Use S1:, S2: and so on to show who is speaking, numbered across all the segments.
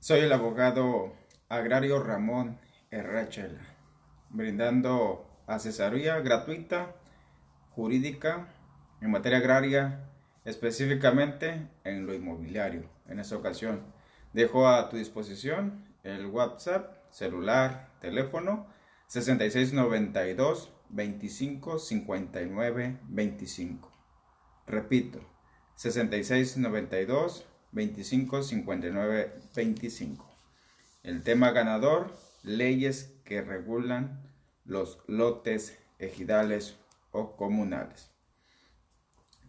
S1: Soy el abogado agrario Ramón Herrachel, brindando asesoría gratuita, jurídica, en materia agraria, específicamente en lo inmobiliario. En esta ocasión, dejo a tu disposición el WhatsApp, celular, teléfono 6692 25 59 25. Repito, 6692 25 59 25. El tema ganador: leyes que regulan los lotes ejidales o comunales.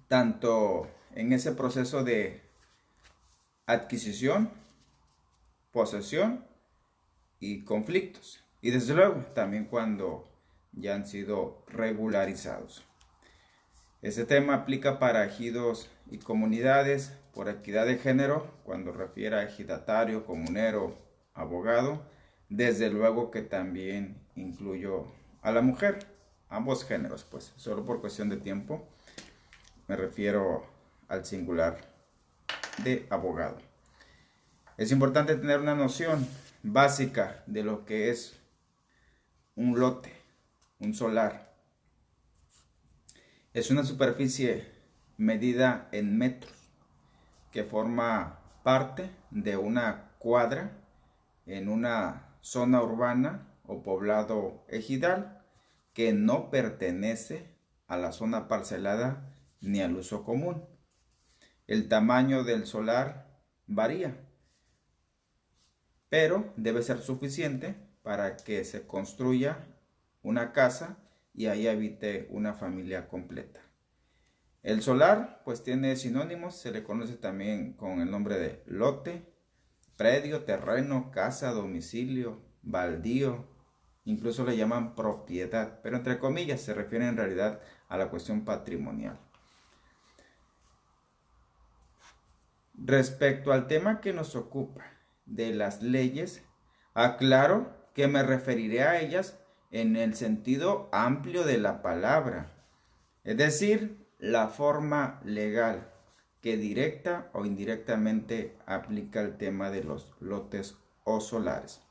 S1: Tanto en ese proceso de adquisición, posesión y conflictos. Y desde luego también cuando ya han sido regularizados. Este tema aplica para ejidos y comunidades por equidad de género, cuando refiere a ejidatario, comunero, abogado. Desde luego que también incluyo a la mujer, ambos géneros, pues solo por cuestión de tiempo me refiero al singular de abogado. Es importante tener una noción básica de lo que es un lote, un solar. Es una superficie medida en metros que forma parte de una cuadra en una zona urbana o poblado ejidal que no pertenece a la zona parcelada ni al uso común. El tamaño del solar varía, pero debe ser suficiente para que se construya una casa y ahí habite una familia completa. El solar pues tiene sinónimos, se le conoce también con el nombre de lote, predio, terreno, casa, domicilio, baldío, incluso le llaman propiedad, pero entre comillas se refiere en realidad a la cuestión patrimonial. Respecto al tema que nos ocupa de las leyes, aclaro que me referiré a ellas en el sentido amplio de la palabra, es decir, la forma legal que directa o indirectamente aplica el tema de los lotes o solares.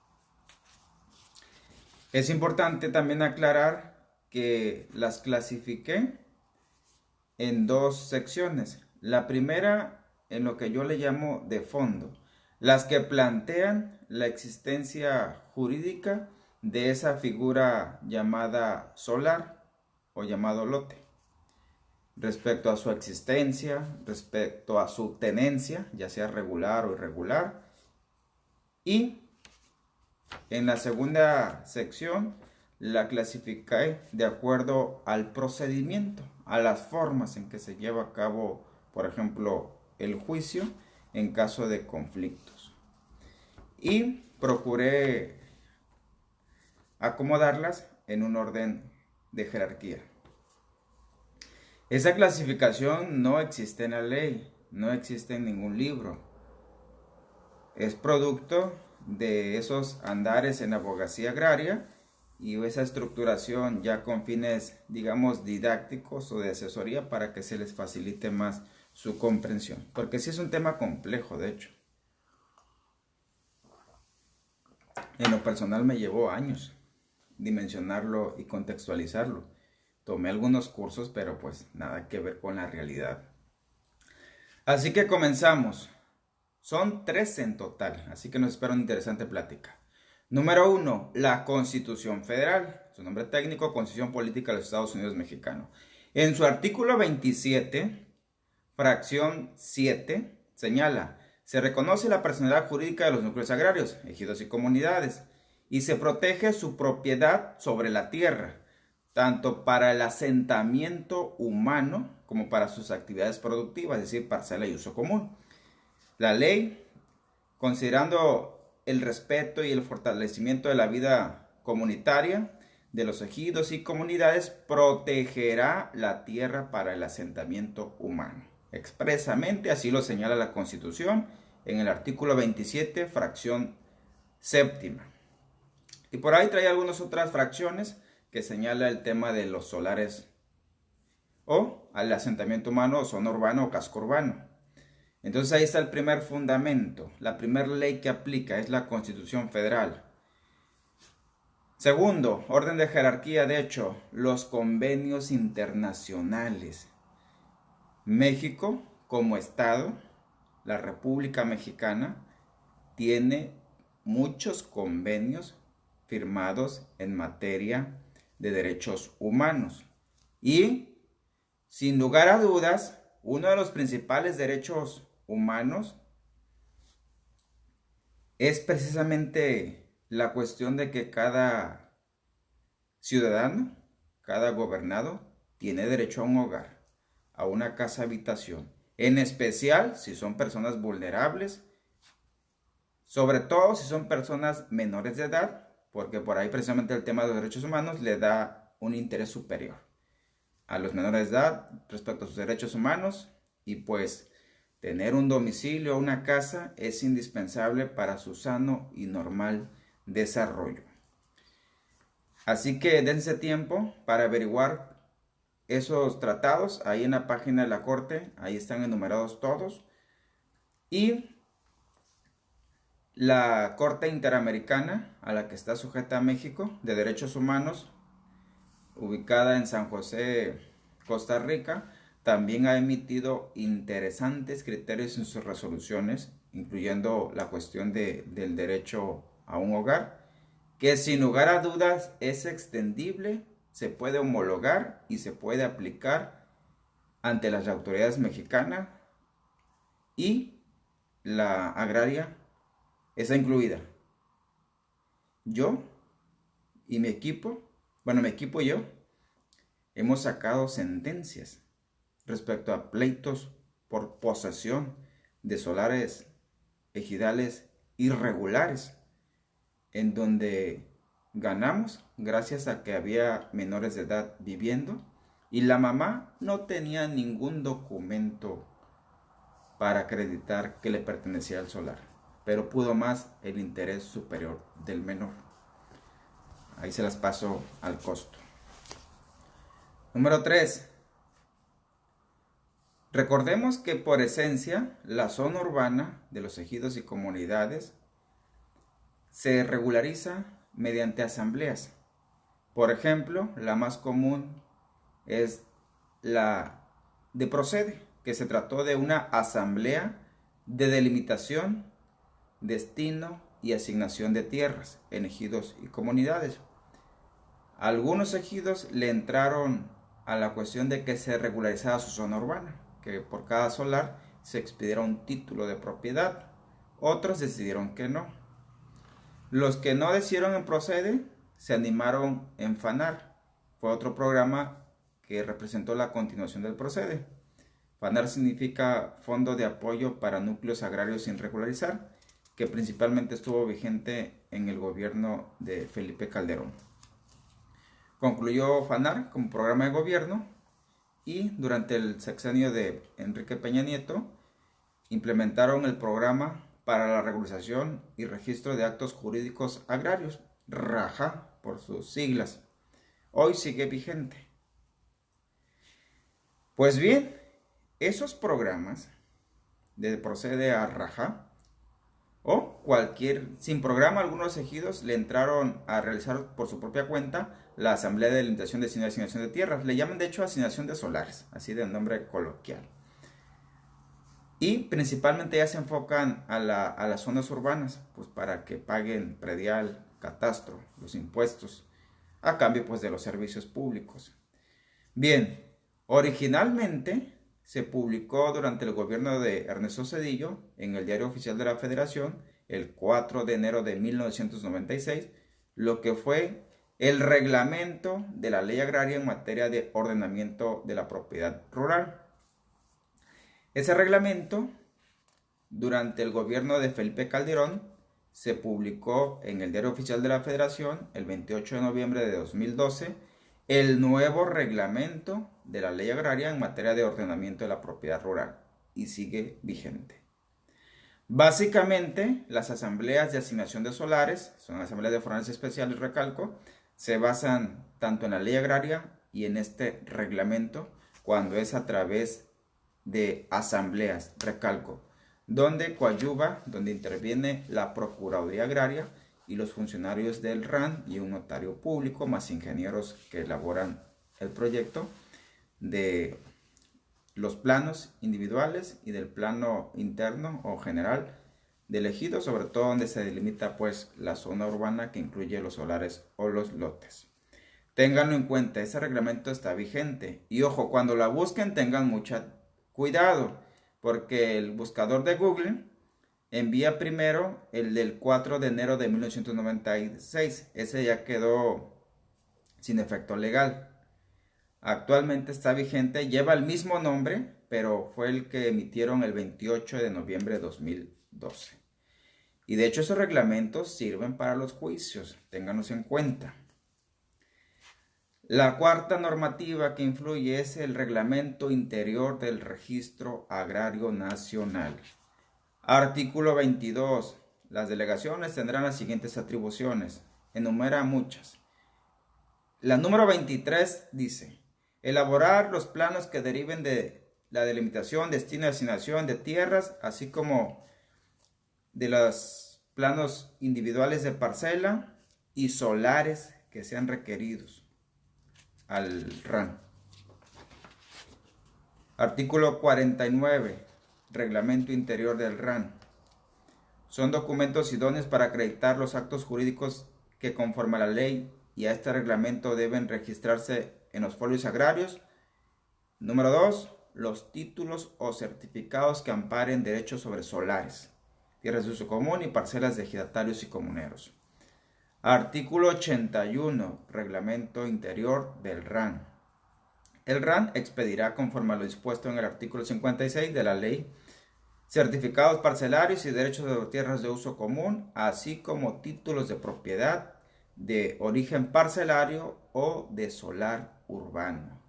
S1: Es importante también aclarar que las clasifiqué en dos secciones. La primera, en lo que yo le llamo de fondo, las que plantean la existencia jurídica de esa figura llamada solar o llamado lote, respecto a su existencia, respecto a su tenencia, ya sea regular o irregular. Y en la segunda sección la clasifiqué de acuerdo al procedimiento, a las formas en que se lleva a cabo, por ejemplo, el juicio en caso de conflictos. Y procuré acomodarlas en un orden de jerarquía. Esa clasificación no existe en la ley, no existe en ningún libro. Es producto de esos andares en abogacía agraria y esa estructuración ya con fines, digamos, didácticos o de asesoría para que se les facilite más su comprensión. Porque sí es un tema complejo, de hecho. En lo personal me llevó años dimensionarlo y contextualizarlo. Tomé algunos cursos, pero pues nada que ver con la realidad. Así que comenzamos. Son 3 en total, así que nos espera una interesante plática. Número 1, la Constitución Federal. Su nombre técnico, Constitución Política de los Estados Unidos Mexicanos. En su artículo 27, fracción 7, señala: se reconoce la personalidad jurídica de los núcleos agrarios, ejidos y comunidades, y se protege su propiedad sobre la tierra, tanto para el asentamiento humano como para sus actividades productivas, es decir, parcela y uso común. La ley, considerando el respeto y el fortalecimiento de la vida comunitaria de los ejidos y comunidades, protegerá la tierra para el asentamiento humano. Expresamente así lo señala la Constitución en el artículo 27, fracción séptima. Y por ahí trae algunas otras fracciones que señala el tema de los solares o al asentamiento humano, zona urbana o casco urbano. Entonces ahí está el primer fundamento. La primera ley que aplica es la Constitución Federal. Segundo, orden de jerarquía, de hecho, los convenios internacionales. México, como Estado, la República Mexicana, tiene muchos convenios firmados en materia de derechos humanos. Y, sin lugar a dudas, uno de los principales derechos humanos es precisamente la cuestión de que cada ciudadano, cada gobernado, tiene derecho a un hogar, a una casa habitación, en especial si son personas vulnerables, sobre todo si son personas menores de edad, porque por ahí precisamente el tema de los derechos humanos le da un interés superior a los menores de edad respecto a sus derechos humanos, y pues tener un domicilio o una casa es indispensable para su sano y normal desarrollo. Así que dense tiempo para averiguar esos tratados ahí en la página de la Corte, ahí están enumerados todos. Y la Corte Interamericana, a la que está sujeta México, de Derechos Humanos, ubicada en San José, Costa Rica, también ha emitido interesantes criterios en sus resoluciones, incluyendo la cuestión del derecho a un hogar, que sin lugar a dudas es extendible, se puede homologar y se puede aplicar ante las autoridades mexicanas, y la agraria está incluida. Yo y mi equipo y yo hemos sacado sentencias respecto a pleitos por posesión de solares ejidales irregulares, en donde ganamos gracias a que había menores de edad viviendo y la mamá no tenía ningún documento para acreditar que le pertenecía al solar, pero pudo más el interés superior del menor. Ahí se las paso al costo. Número 3. Recordemos que por esencia la zona urbana de los ejidos y comunidades se regulariza mediante asambleas. Por ejemplo, la más común es la de Procede, que se trató de una asamblea de delimitación, destino y asignación de tierras en ejidos y comunidades. Algunos ejidos le entraron a la cuestión de que se regularizara su zona urbana, que por cada solar se expidiera un título de propiedad. Otros decidieron que no. Los que no decidieron en Procede se animaron en FANAR. Fue otro programa que representó la continuación del Procede. FANAR significa Fondo de Apoyo para Núcleos Agrarios sin Regularizar, que principalmente estuvo vigente en el gobierno de Felipe Calderón. Concluyó FANAR como programa de gobierno y durante el sexenio de Enrique Peña Nieto implementaron el programa para la regularización y registro de actos jurídicos agrarios, RAJA por sus siglas. Hoy sigue vigente. Pues bien, esos programas de Procede a RAJA o sin programa, algunos ejidos le entraron a realizar por su propia cuenta la asamblea de delimitación, destino y asignación de tierras. Le llaman de hecho asignación de solares, así de nombre coloquial. Y principalmente ya se enfocan a las zonas urbanas, pues para que paguen predial, catastro, los impuestos, a cambio pues de los servicios públicos. Bien, originalmente se publicó durante el gobierno de Ernesto Zedillo en el Diario Oficial de la Federación el 4 de enero de 1996, lo que fue el reglamento de la ley agraria en materia de ordenamiento de la propiedad rural. Ese reglamento, durante el gobierno de Felipe Calderón, se publicó en el Diario Oficial de la Federación el 28 de noviembre de 2012, el nuevo reglamento de la ley agraria en materia de ordenamiento de la propiedad rural, y sigue vigente. Básicamente, las asambleas de asignación de solares, son asambleas de forales especiales, recalco, se basan tanto en la ley agraria y en este reglamento cuando es a través de asambleas, recalco. donde interviene la Procuraduría Agraria y los funcionarios del RAN y un notario público, más ingenieros que elaboran el proyecto de los planos individuales y del plano interno o general del ejido, sobre todo donde se delimita pues la zona urbana que incluye los solares o los lotes. Ténganlo en cuenta, ese reglamento está vigente y ojo, cuando la busquen tengan mucho cuidado porque el buscador de Google envía primero el del 4 de enero de 1996, ese ya quedó sin efecto legal. Actualmente está vigente, lleva el mismo nombre, pero fue el que emitieron el 28 de noviembre de 2012. Y de hecho esos reglamentos sirven para los juicios, ténganlos en cuenta. La cuarta normativa que influye es el Reglamento Interior del Registro Agrario Nacional. Artículo 22. Las delegaciones tendrán las siguientes atribuciones. Enumera muchas. La número 23 dice: elaborar los planos que deriven de la delimitación, destino y asignación de tierras, así como de los planos individuales de parcela y solares que sean requeridos al RAN. Artículo 49. Reglamento interior del RAN. Son documentos idóneos para acreditar los actos jurídicos que conforme a la ley y a este reglamento deben registrarse en los folios agrarios. Número 2. Los títulos o certificados que amparen derechos sobre solares, tierras de uso común y parcelas de ejidatarios y comuneros. Artículo 81. Reglamento interior del RAN. El RAN expedirá, conforme a lo dispuesto en el artículo 56 de la ley, certificados parcelarios y derechos de tierras de uso común, así como títulos de propiedad de origen parcelario o de solar urbano.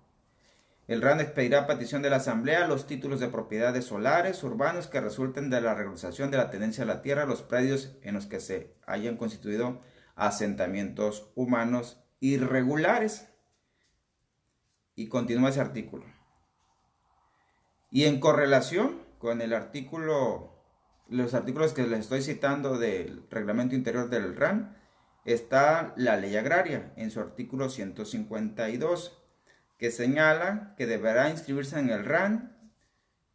S1: El RAN expedirá a petición de la Asamblea los títulos de propiedad de solares urbanos que resulten de la regularización de la tenencia de la tierra, los predios en los que se hayan constituido asentamientos humanos irregulares. Y continúa ese artículo. Y en correlación con el artículo, los artículos que les estoy citando del Reglamento Interior del RAN, está la Ley Agraria en su artículo 152, que señala que deberá inscribirse en el RAN,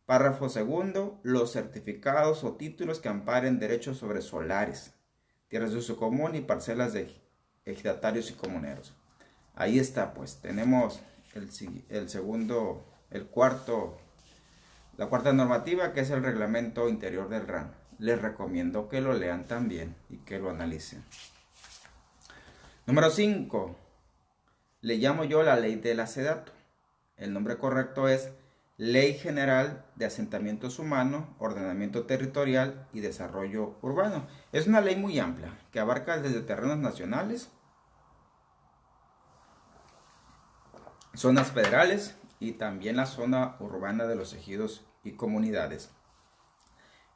S1: párrafo segundo, los certificados o títulos que amparen derechos sobre solares, tierras de uso común y parcelas de ejidatarios y comuneros. Ahí está, pues tenemos la cuarta normativa, que es el Reglamento Interior del RAN. Les recomiendo que lo lean también y que lo analicen. Número 5. Le llamo yo la ley de la SEDATU. El nombre correcto es Ley General de Asentamientos Humanos, Ordenamiento Territorial y Desarrollo Urbano. Es una ley muy amplia que abarca desde terrenos nacionales, zonas federales y también la zona urbana de los ejidos y comunidades.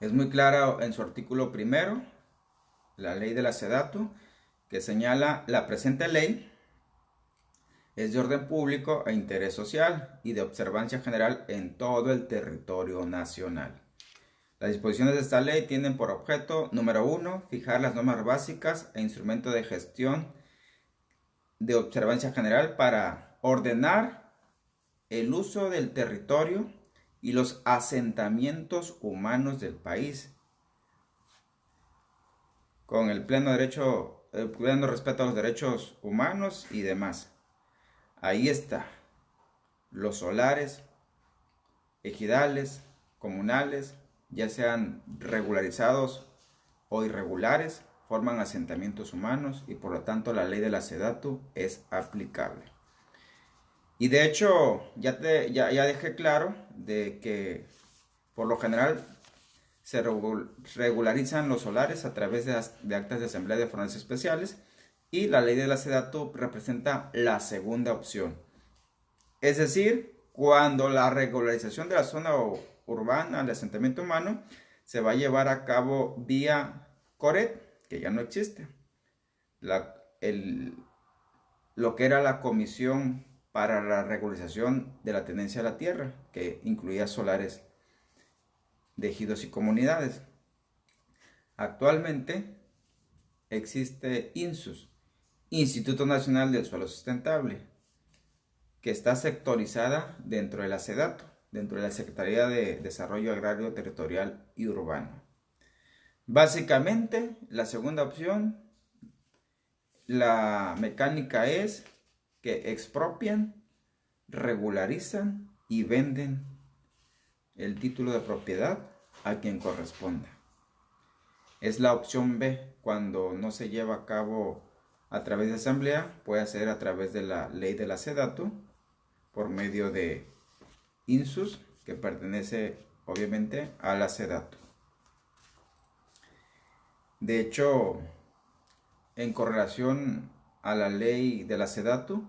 S1: Es muy clara en su artículo primero, la ley de la SEDATU, que señala: la presente ley es de orden público e interés social y de observancia general en todo el territorio nacional. Las disposiciones de esta ley tienen por objeto, número 1, fijar las normas básicas e instrumentos de gestión de observancia general para ordenar el uso del territorio y los asentamientos humanos del país, con el pleno respeto a los derechos humanos y demás. Ahí está, los solares, ejidales, comunales, ya sean regularizados o irregulares, forman asentamientos humanos y por lo tanto la ley de la SEDATU es aplicable. Y de hecho ya dejé claro de que por lo general se regularizan los solares a través de actas de asamblea de forenses especiales, y la ley de la SEDATU representa la segunda opción. Es decir, cuando la regularización de la zona urbana, el asentamiento humano, se va a llevar a cabo vía CORET, que ya no existe. Lo que era la Comisión para la Regularización de la Tenencia de la Tierra, que incluía solares de ejidos y comunidades. Actualmente existe INSUS, Instituto Nacional del Suelo Sustentable, que está sectorizada dentro de la SEDATU, dentro de la Secretaría de Desarrollo Agrario, Territorial y Urbano. Básicamente, la segunda opción, la mecánica es que expropian, regularizan y venden el título de propiedad a quien corresponda. Es la opción B, cuando no se lleva a cabo a través de asamblea, puede ser a través de la ley de la SEDATU, por medio de INSUS, que pertenece obviamente a la SEDATU. De hecho, en correlación a la ley de la SEDATU,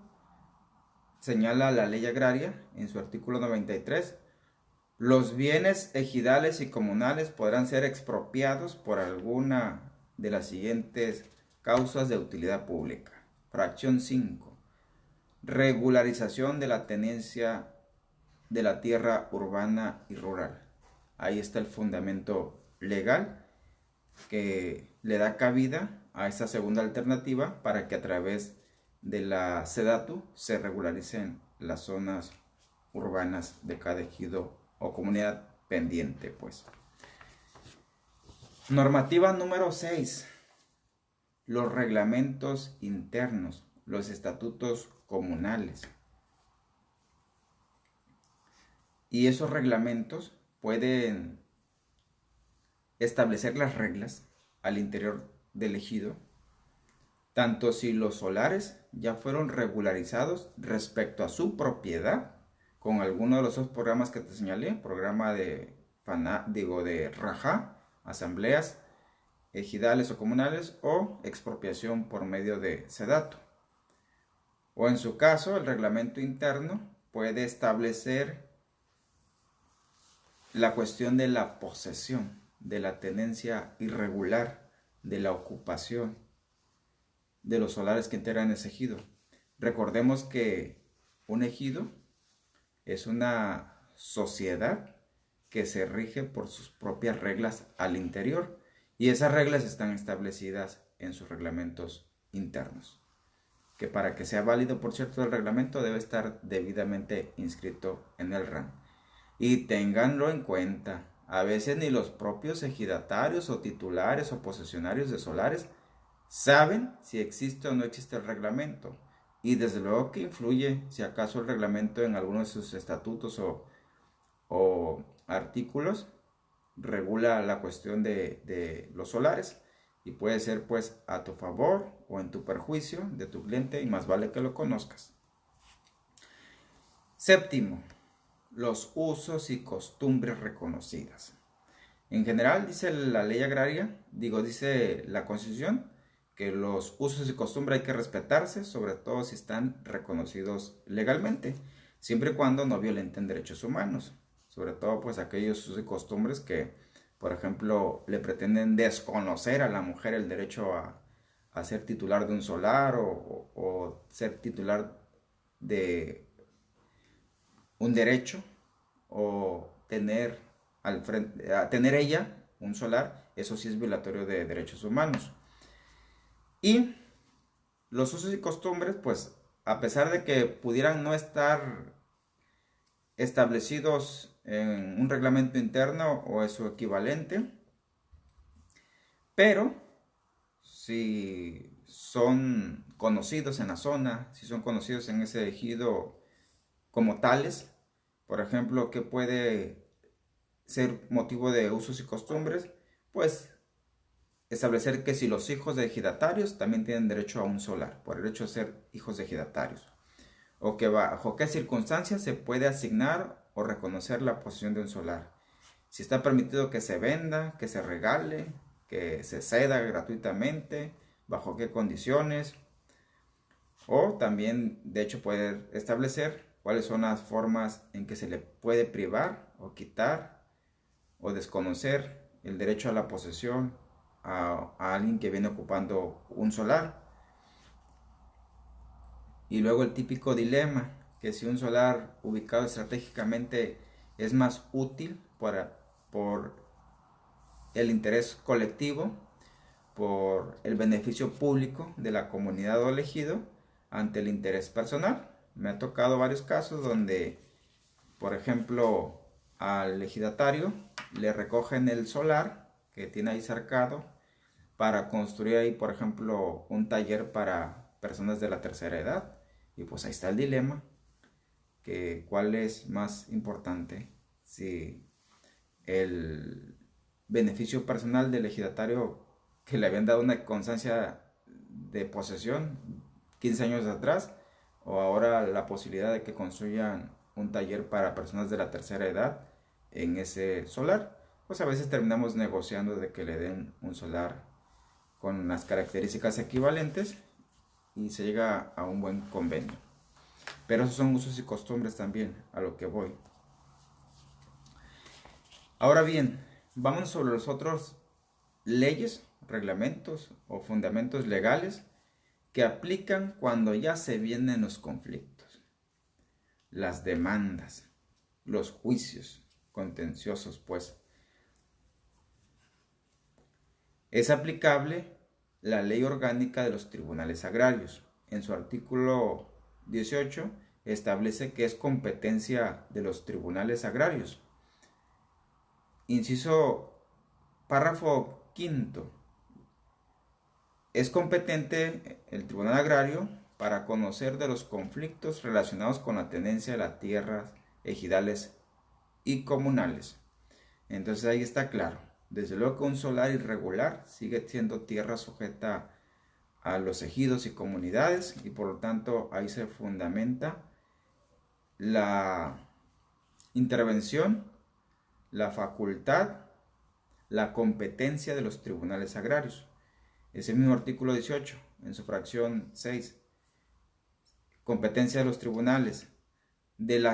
S1: señala la ley agraria en su artículo 93, los bienes ejidales y comunales podrán ser expropiados por alguna de las siguientes causas de utilidad pública. Fracción 5. Regularización de la tenencia de la tierra urbana y rural. Ahí está el fundamento legal que le da cabida a esta segunda alternativa para que a través de la SEDATU se regularicen las zonas urbanas de cada ejido o comunidad pendiente, pues. Normativa número 6. Los reglamentos internos, los estatutos comunales. Y esos reglamentos pueden establecer las reglas al interior del ejido, tanto si los solares ya fueron regularizados respecto a su propiedad, con alguno de los dos programas que te señalé, programa de RAJA, asambleas ejidales o comunales, o expropiación por medio de SEDATU. O en su caso, el reglamento interno puede establecer la cuestión de la posesión, de la tenencia irregular, de la ocupación de los solares que integran ese ejido. Recordemos que un ejido es una sociedad que se rige por sus propias reglas al interior, y esas reglas están establecidas en sus reglamentos internos, que para que sea válido, por cierto, el reglamento debe estar debidamente inscrito en el RAN. Y ténganlo en cuenta, a veces ni los propios ejidatarios o titulares o posesionarios de solares saben si existe o no existe el reglamento. Y desde luego que influye si acaso el reglamento en algunos de sus estatutos o artículos regula la cuestión de los solares, y puede ser pues a tu favor o en tu perjuicio de tu cliente, y más vale que lo conozcas. Séptimo, los usos y costumbres reconocidas. En general dice la ley agraria, dice la Constitución, que los usos y costumbres hay que respetarse, sobre todo si están reconocidos legalmente, siempre y cuando no violenten derechos humanos, sobre todo pues aquellos usos y costumbres que, por ejemplo, le pretenden desconocer a la mujer el derecho a ser titular de un solar o ser titular de un derecho, o tener tener ella un solar. Eso sí es violatorio de derechos humanos. Y los usos y costumbres, pues, a pesar de que pudieran no estar establecidos en un reglamento interno o es su equivalente, pero si son conocidos en la zona, si son conocidos en ese ejido como tales, por ejemplo, que puede ser motivo de usos y costumbres, pues establecer que si los hijos de ejidatarios también tienen derecho a un solar, por el hecho de ser hijos de ejidatarios, o que bajo qué circunstancias se puede asignar o reconocer la posesión de un solar, si está permitido que se venda, que se regale, que se ceda gratuitamente, bajo qué condiciones, o también de hecho puede establecer cuáles son las formas en que se le puede privar o quitar o desconocer el derecho a la posesión a alguien que viene ocupando un solar. Y luego el típico dilema, que si un solar ubicado estratégicamente es más útil por el interés colectivo por el beneficio público de la comunidad o elegido ante el interés personal. Me ha tocado varios casos donde, por ejemplo, al ejidatario le recogen el solar que tiene ahí cercado para construir ahí, por ejemplo, un taller para personas de la tercera edad. Y pues ahí está el dilema, que cuál es más importante, si el beneficio personal del ejidatario que le habían dado una constancia de posesión 15 años atrás, o ahora la posibilidad de que construyan un taller para personas de la tercera edad en ese solar. Pues a veces terminamos negociando de que le den un solar con las características equivalentes y se llega a un buen convenio. Pero esos son usos y costumbres también, a lo que voy. Ahora bien, vamos sobre los otros leyes, reglamentos o fundamentos legales que aplican cuando ya se vienen los conflictos, las demandas, los juicios contenciosos, pues. Es aplicable la Ley Orgánica de los Tribunales Agrarios. En su artículo 18 establece que es competencia de los tribunales agrarios. Inciso párrafo quinto. Es competente el Tribunal Agrario para conocer de los conflictos relacionados con la tenencia de las tierras ejidales y comunales. Entonces ahí está claro. Desde luego que un solar irregular sigue siendo tierra sujeta a los ejidos y comunidades, y por lo tanto ahí se fundamenta la intervención, la facultad, la competencia de los tribunales agrarios. Ese mismo artículo 18, en su fracción 6, competencia de los tribunales, de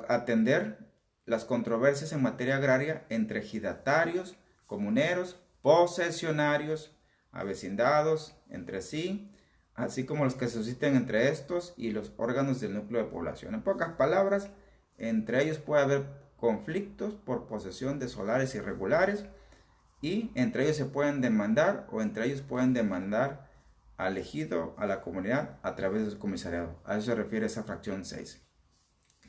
S1: atender las controversias en materia agraria entre ejidatarios, comuneros, posesionarios, avecindados entre sí, así como los que se susciten entre estos y los órganos del núcleo de población. En pocas palabras, entre ellos puede haber conflictos por posesión de solares irregulares, y entre ellos se pueden demandar, o entre ellos pueden demandar al ejido, a la comunidad, a través del comisariado. A eso se refiere esa fracción 6.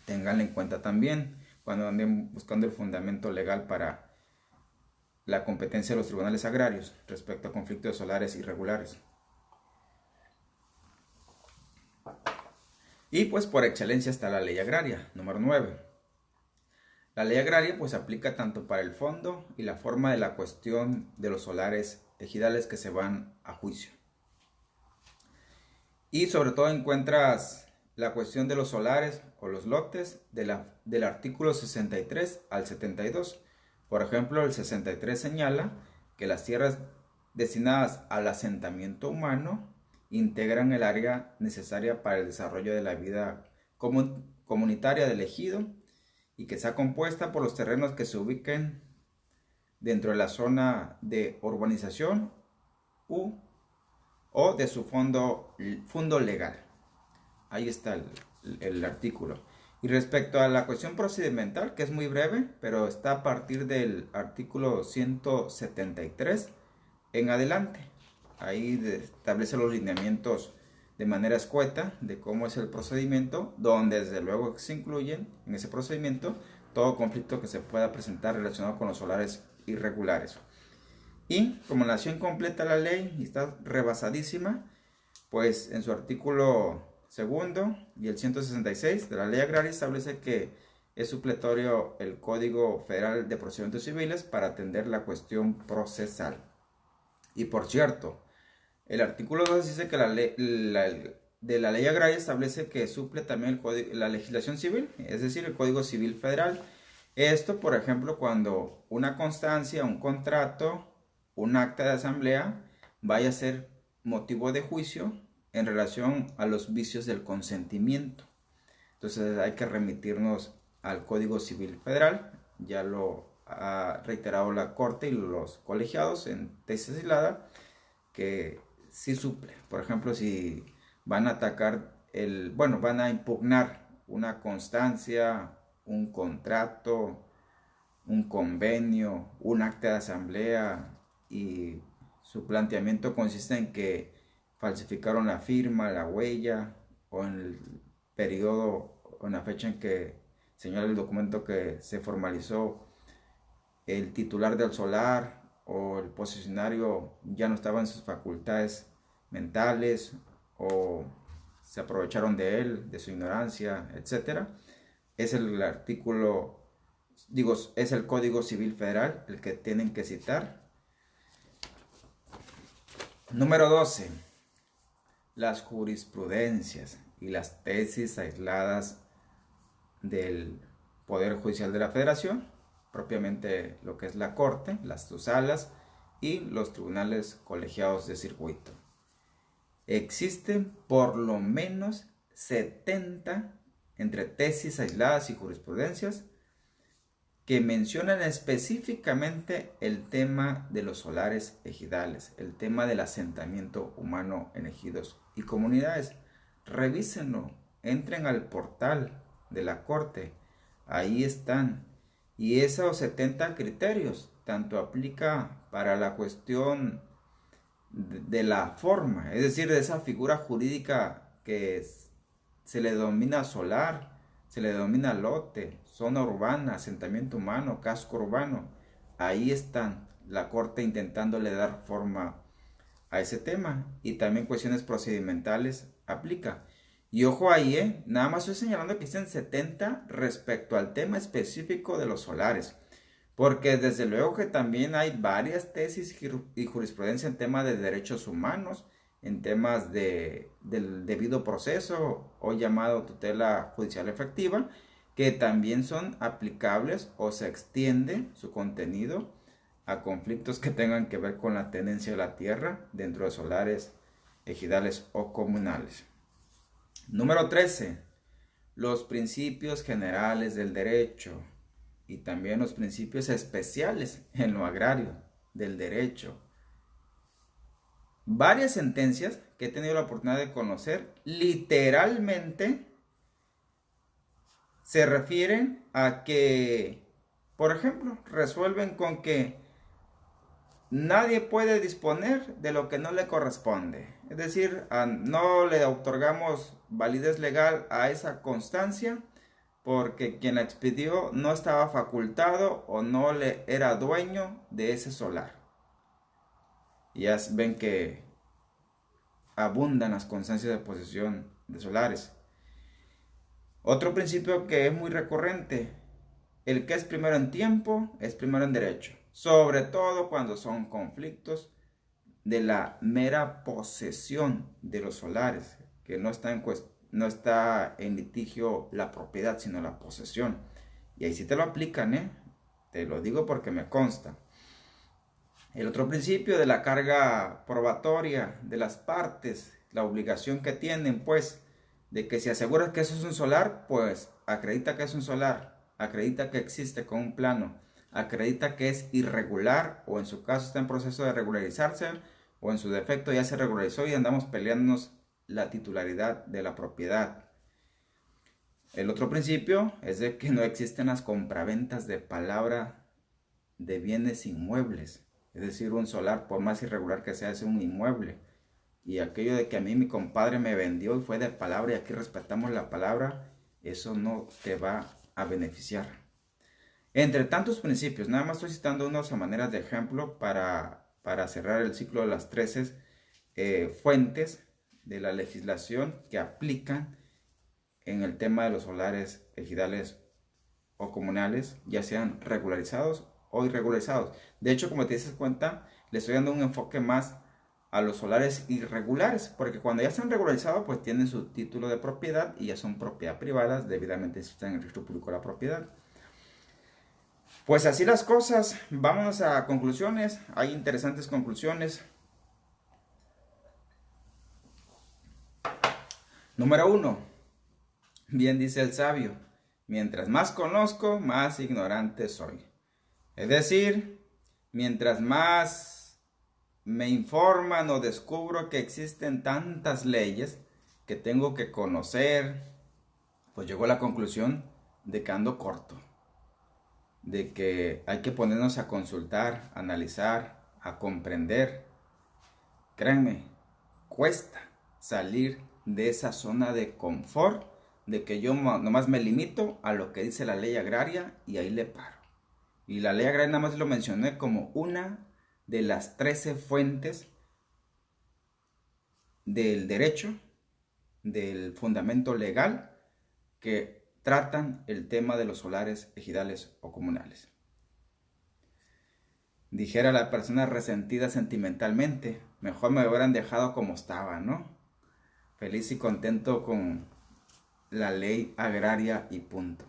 S1: Ténganlo en cuenta también cuando anden buscando el fundamento legal para la competencia de los tribunales agrarios respecto a conflictos solares irregulares. Y pues por excelencia está la ley agraria, número 9. La ley agraria pues aplica tanto para el fondo y la forma de la cuestión de los solares ejidales que se van a juicio. Y sobre todo encuentras la cuestión de los solares o los lotes del artículo 63 al 72. Por ejemplo, el 63 señala que las tierras destinadas al asentamiento humano integran el área necesaria para el desarrollo de la vida comunitaria del ejido, y que sea compuesta por los terrenos que se ubiquen dentro de la zona de urbanización o de su fondo legal. Ahí está el artículo. Y respecto a la cuestión procedimental, que es muy breve, pero está a partir del artículo 173 en adelante. Ahí establece los lineamientos de manera escueta de cómo es el procedimiento, donde desde luego se incluyen en ese procedimiento todo conflicto que se pueda presentar relacionado con los solares irregulares. Y como nació incompleta la ley y está rebasadísima, pues en su artículo segundo y el 166 de la ley agraria establece que es supletorio el Código Federal de Procedimientos Civiles para atender la cuestión procesal. Y por cierto, el artículo 2 dice que de la ley agraria establece que suple también la legislación civil, es decir, el Código Civil Federal. Esto, por ejemplo, cuando una constancia, un contrato, un acta de asamblea vaya a ser motivo de juicio en relación a los vicios del consentimiento. Entonces hay que remitirnos al Código Civil Federal, ya lo ha reiterado la Corte y los colegiados en tesis aislada, que sí suple. Por ejemplo, si van a atacar van a impugnar una constancia, un contrato, un convenio, un acta de asamblea, y su planteamiento consiste en que falsificaron la firma, la huella o en el periodo o en la fecha en que señala el documento que se formalizó el titular del solar o el posesionario ya no estaba en sus facultades mentales o se aprovecharon de él, de su ignorancia, etcétera. Es el artículo, digo, es el Código Civil Federal el que tienen que citar. Número 12. Las jurisprudencias y las tesis aisladas del Poder Judicial de la Federación, propiamente lo que es la Corte, sus salas y los tribunales colegiados de circuito. Existen por lo menos 70 entre tesis aisladas y jurisprudencias que mencionan específicamente el tema de los solares ejidales, el tema del asentamiento humano en ejidos y comunidades. Revísenlo, entren al portal de la Corte, ahí están. Y esos 70 criterios tanto aplica para la cuestión de la forma, es decir, de esa figura jurídica que se le denomina solar, se le denomina lote, zona urbana, asentamiento humano, casco urbano. Ahí están la Corte intentándole dar forma a ese tema, y también cuestiones procedimentales aplica. Y ojo ahí, nada más estoy señalando que existen 70 respecto al tema específico de los solares, porque desde luego que también hay varias tesis y jurisprudencia en temas de derechos humanos, en temas del debido proceso o llamado tutela judicial efectiva, que también son aplicables o se extiende su contenido a conflictos que tengan que ver con la tenencia de la tierra dentro de solares, ejidales o comunales. Número 13. Los principios generales del derecho y también los principios especiales en lo agrario del derecho. Varias sentencias que he tenido la oportunidad de conocer literalmente se refieren a que, por ejemplo, resuelven con que nadie puede disponer de lo que no le corresponde. Es decir, no le otorgamos validez legal a esa constancia porque quien la expidió no estaba facultado o no le era dueño de ese solar. Y ya ven que abundan las constancias de posesión de solares. Otro principio que es muy recurrente: el que es primero en tiempo es primero en derecho, sobre todo cuando son conflictos de la mera posesión de los solares, que no está en litigio la propiedad, sino la posesión. Y ahí sí te lo aplican, te lo digo porque me consta. El otro principio de la carga probatoria de las partes, la obligación que tienen, pues, de que si aseguras que eso es un solar, pues acredita que es un solar, acredita que existe con un plano, acredita que es irregular o en su caso está en proceso de regularizarse o en su defecto ya se regularizó y andamos peleándonos la titularidad de la propiedad. El otro principio es de que no existen las compraventas de palabra de bienes inmuebles. Es decir, un solar, por más irregular que sea, es un inmueble. Y aquello de que a mí mi compadre me vendió y fue de palabra y aquí respetamos la palabra, eso no te va a beneficiar. Entre tantos principios, nada más estoy citando unos a maneras de ejemplo para cerrar el ciclo de las 13 fuentes de la legislación que aplican en el tema de los solares ejidales o comunales, ya sean regularizados o irregularizados. De hecho, como te das cuenta, le estoy dando un enfoque más a los solares irregulares, porque cuando ya están regularizados, pues tienen su título de propiedad y ya son propiedad privada, debidamente inscritas en el registro público de la propiedad. Pues así las cosas. Vámonos a conclusiones. Hay interesantes conclusiones. Número 1. Bien dice el sabio: mientras más conozco, más ignorante soy. Es decir, mientras más me informan o descubro que existen tantas leyes que tengo que conocer, pues llego a la conclusión de que ando corto. de que hay que ponernos a consultar, a analizar, a comprender. Créanme, cuesta salir de esa zona de confort, de que yo nomás me limito a lo que dice la ley agraria y ahí le paro. Y la ley agraria nada más lo mencioné como una de las 13 fuentes del derecho, del fundamento legal que tratan el tema de los solares ejidales o comunales. Dijera la persona resentida sentimentalmente, mejor me hubieran dejado como estaba, ¿no? Feliz y contento con la ley agraria y punto.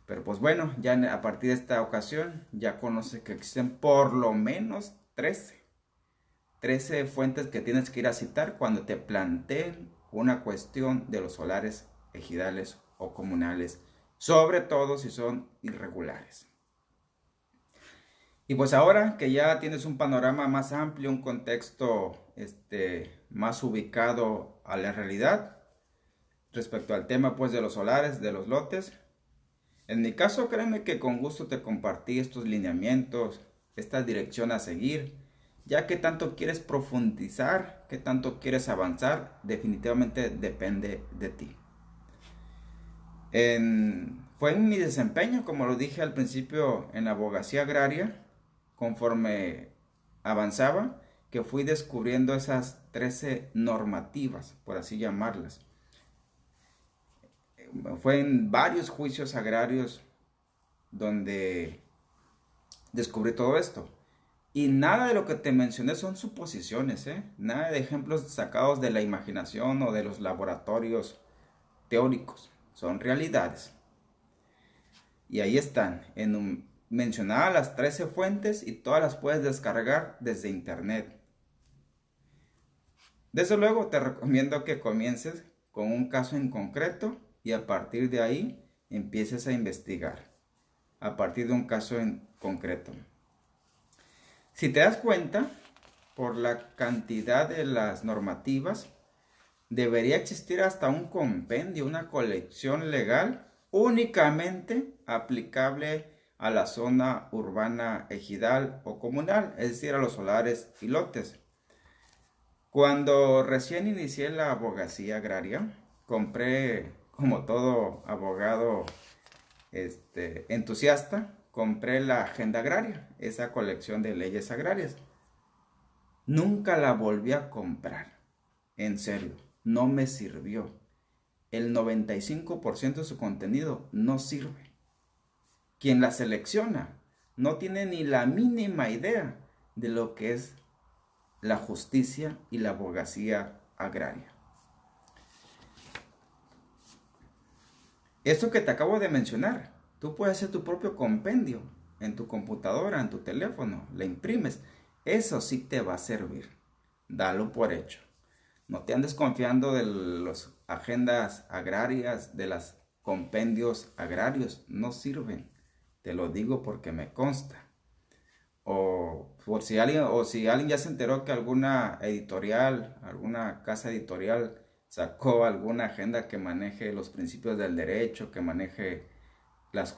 S1: Pero pues bueno, ya a partir de esta ocasión ya conoce que existen por lo menos 13 fuentes que tienes que ir a citar cuando te planteen una cuestión de los solares ejidales o comunales, sobre todo si son irregulares. Y pues ahora que ya tienes un panorama más amplio, un contexto más ubicado a la realidad respecto al tema pues de los solares, de los lotes, en mi caso créeme que con gusto te compartí estos lineamientos, esta dirección a seguir, ya que tanto quieres profundizar, que tanto quieres avanzar, definitivamente depende de ti. Fue en mi desempeño, como lo dije al principio, en la abogacía agraria, conforme avanzaba, que fui descubriendo esas 13 normativas, por así llamarlas. Fue en varios juicios agrarios donde descubrí todo esto. Y nada de lo que te mencioné son suposiciones, ¿eh? Nada de ejemplos sacados de la imaginación o de los laboratorios teóricos. Son realidades. Y ahí están, mencionadas las 13 fuentes y todas las puedes descargar desde internet. Desde luego te recomiendo que comiences con un caso en concreto y a partir de ahí empieces a investigar. A partir de un caso en concreto. Si te das cuenta, por la cantidad de las normativas, debería existir hasta un compendio, una colección legal únicamente aplicable a la zona urbana ejidal o comunal, es decir, a los solares y lotes. Cuando recién inicié la abogacía agraria, compré, como todo abogado entusiasta, compré la Agenda Agraria, esa colección de leyes agrarias. Nunca la volví a comprar, en serio, no me sirvió. El 95% de su contenido no sirve. Quien la selecciona no tiene ni la mínima idea de lo que es la justicia y la abogacía agraria. Esto que te acabo de mencionar, tú puedes hacer tu propio compendio en tu computadora, en tu teléfono, la imprimes. Eso sí te va a servir. Dalo por hecho. No te andes confiando de las agendas agrarias, de los compendios agrarios. No sirven. Te lo digo porque me consta. O si alguien ya se enteró que alguna editorial, alguna casa editorial sacó alguna agenda que maneje los principios del derecho, que maneje las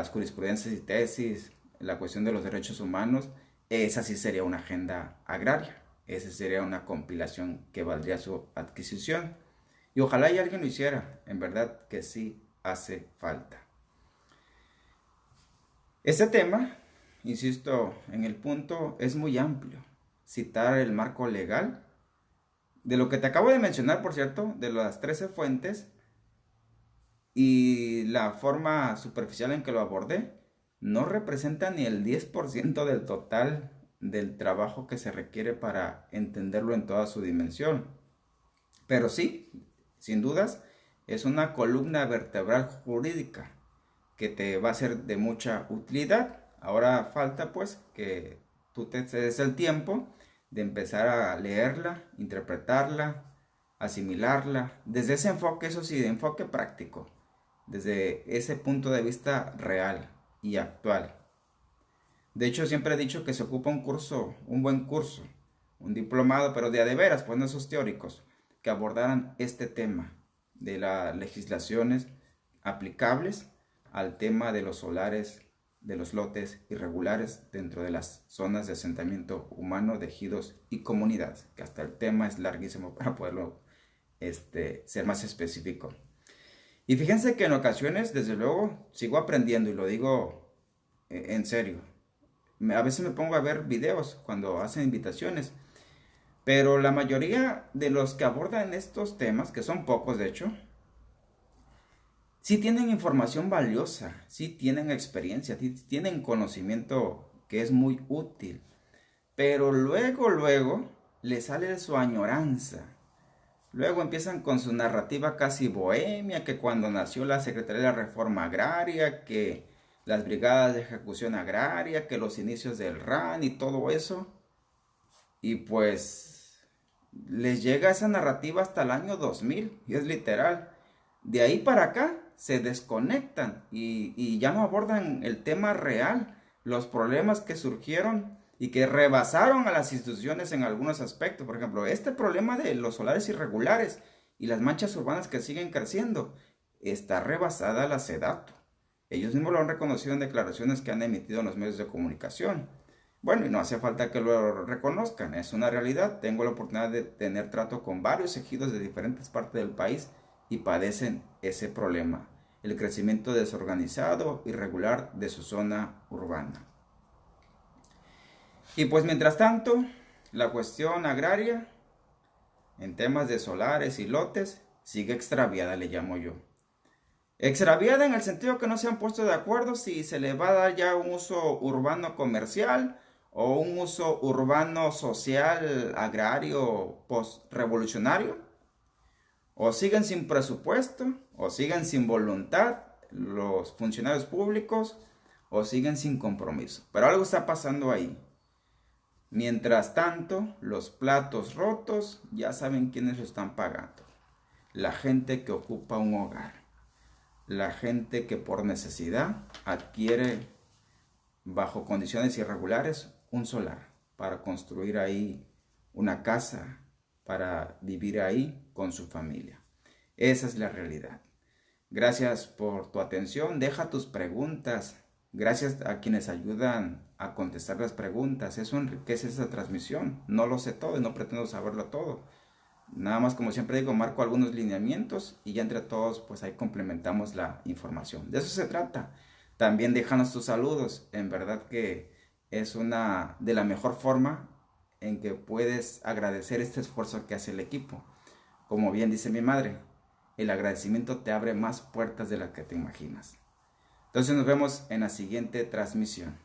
S1: jurisprudencias y tesis, la cuestión de los derechos humanos, esa sí sería una agenda agraria. Esa sería una compilación que valdría su adquisición. Y ojalá y alguien lo hiciera. En verdad que sí hace falta. Este tema, insisto en el punto, es muy amplio. Citar el marco legal. De lo que te acabo de mencionar, por cierto, de las 13 fuentes y la forma superficial en que lo abordé, no representa ni el 10% del total del trabajo que se requiere para entenderlo en toda su dimensión. Pero sí, sin dudas, es una columna vertebral jurídica que te va a ser de mucha utilidad. Ahora falta pues que tú te des el tiempo de empezar a leerla, interpretarla, asimilarla, desde ese enfoque, eso sí, de enfoque práctico, desde ese punto de vista real y actual. De hecho, siempre he dicho que se ocupa un curso, un buen curso, un diplomado, pero de a de veras, pues no esos teóricos, que abordaran este tema de las legislaciones aplicables al tema de los solares de los lotes irregulares dentro de las zonas de asentamiento humano de ejidos y comunidades, que hasta el tema es larguísimo para poderlo ser más específico. Y fíjense que en ocasiones, desde luego, sigo aprendiendo y lo digo en serio. A veces me pongo a ver videos cuando hacen invitaciones, pero la mayoría de los que abordan estos temas, que son pocos de hecho, sí tienen información valiosa, sí tienen experiencia, sí tienen conocimiento que es muy útil, pero luego les sale su añoranza. Luego empiezan con su narrativa casi bohemia, que cuando nació la Secretaría de la Reforma Agraria, que las brigadas de ejecución agraria, que los inicios del RAN y todo eso. Y pues les llega esa narrativa hasta el año 2000, y es literal. De ahí para acá se desconectan y ya no abordan el tema real, los problemas que surgieron y que rebasaron a las instituciones en algunos aspectos. Por ejemplo, este problema de los solares irregulares y las manchas urbanas que siguen creciendo está rebasada la SEDATU. Ellos mismos lo han reconocido en declaraciones que han emitido en los medios de comunicación. Bueno, y no hace falta que lo reconozcan, es una realidad. Tengo la oportunidad de tener trato con varios ejidos de diferentes partes del país y padecen ese problema, el crecimiento desorganizado, irregular de su zona urbana. Y pues mientras tanto, la cuestión agraria, en temas de solares y lotes, sigue extraviada, le llamo yo. Extraviada en el sentido que no se han puesto de acuerdo si se le va a dar ya un uso urbano comercial o un uso urbano social, agrario, post-revolucionario. O siguen sin presupuesto, o siguen sin voluntad los funcionarios públicos, o siguen sin compromiso. Pero algo está pasando ahí. Mientras tanto, los platos rotos ya saben quiénes lo están pagando. La gente que ocupa un hogar. La gente que por necesidad adquiere bajo condiciones irregulares un solar para construir ahí una casa, para vivir ahí con su familia. Esa es la realidad. Gracias por tu atención. Deja tus preguntas. Gracias a quienes ayudan a contestar las preguntas. Eso enriquece esta transmisión. No lo sé todo y no pretendo saberlo todo. Nada más, como siempre digo, marco algunos lineamientos y ya entre todos pues ahí complementamos la información. De eso se trata. También déjanos tus saludos. En verdad que es una de la mejor forma en que puedes agradecer este esfuerzo que hace el equipo. Como bien dice mi madre, el agradecimiento te abre más puertas de las que te imaginas. Entonces nos vemos en la siguiente transmisión.